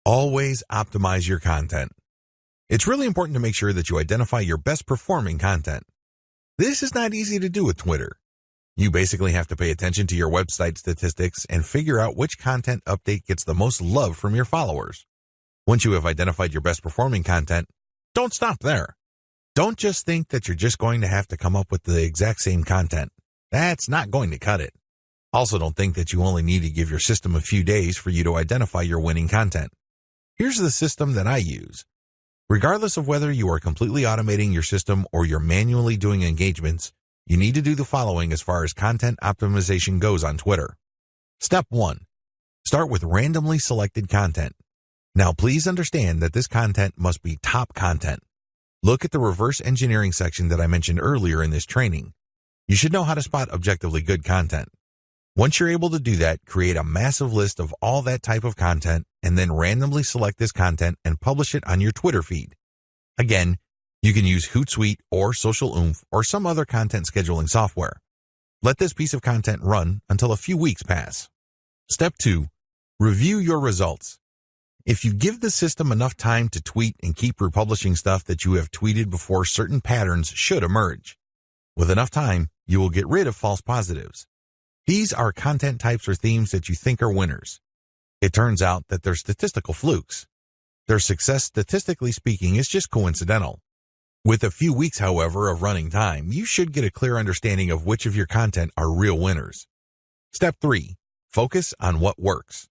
Always optimize your content. It's really important to make sure that you identify your best performing content. This is not easy to do with Twitter. You basically have to pay attention to your website statistics and figure out which content update gets the most love from your followers. Once you have identified your best performing content, don't stop there. Don't just think that you're just going to have to come up with the exact same content. That's not going to cut it. Also, don't think that you only need to give your system a few days for you to identify your winning content. Here's the system that I use. Regardless of whether you are completely automating your system or you're manually doing engagements, you need to do the following as far as content optimization goes on Twitter. Step 1. Start with randomly selected content. Now, please understand that this content must be top content. Look at the reverse engineering section that I mentioned earlier in this training. You should know how to spot objectively good content. Once you're able to do that, create a massive list of all that type of content and then randomly select this content and publish it on your Twitter feed. Again, you can use Hootsuite or Social Oomph or some other content scheduling software. Let this piece of content run until a few weeks pass. Step 2. Review your results. If you give the system enough time to tweet and keep republishing stuff that you have tweeted before, certain patterns should emerge. With enough time, you will get rid of false positives. These are content types or themes that you think are winners. It turns out that they're statistical flukes. Their success, statistically speaking, is just coincidental. With a few weeks, however, of running time, you should get a clear understanding of which of your content are real winners. Step 3. Focus on what works.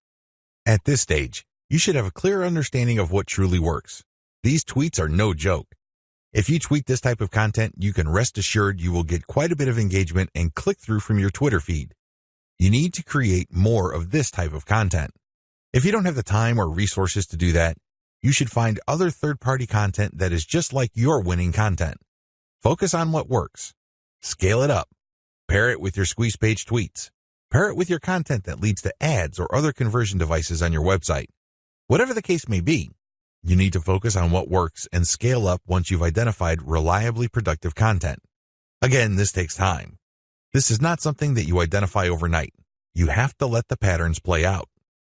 At this stage, you should have a clear understanding of what truly works. These tweets are no joke. If you tweet this type of content, you can rest assured you will get quite a bit of engagement and click-through from your Twitter feed. You need to create more of this type of content. If you don't have the time or resources to do that, you should find other third-party content that is just like your winning content. Focus on what works. Scale it up. Pair it with your squeeze page tweets. Pair it with your content that leads to ads or other conversion devices on your website. Whatever the case may be, you need to focus on what works and scale up once you've identified reliably productive content. Again, this takes time. This is not something that you identify overnight. You have to let the patterns play out.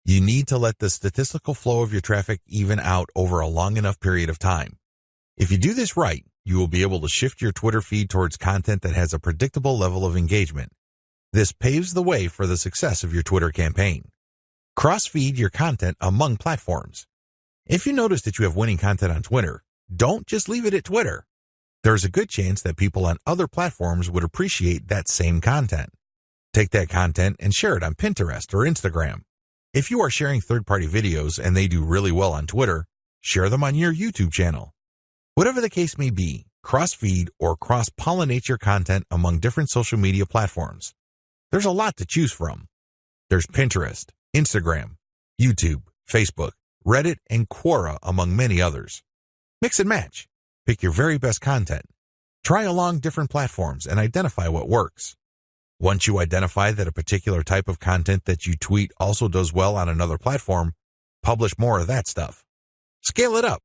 You need to let the statistical flow of your traffic even out over a long enough period of time. If you do this right, you will be able to shift your Twitter feed towards content that has a predictable level of engagement. This paves the way for the success of your Twitter campaign. Cross-feed your content among platforms. If you notice that you have winning content on Twitter, don't just leave it at Twitter. There's a good chance that people on other platforms would appreciate that same content. Take that content and share it on Pinterest or Instagram. If you are sharing third-party videos and they do really well on Twitter, share them on your YouTube channel. Whatever the case may be, cross-feed or cross-pollinate your content among different social media platforms. There's a lot to choose from. There's Pinterest, Instagram, YouTube, Facebook, Reddit, and Quora, among many others. Mix and match. Pick your very best content. Try along different platforms and identify what works. Once you identify that a particular type of content that you tweet also does well on another platform, publish more of that stuff. Scale it up.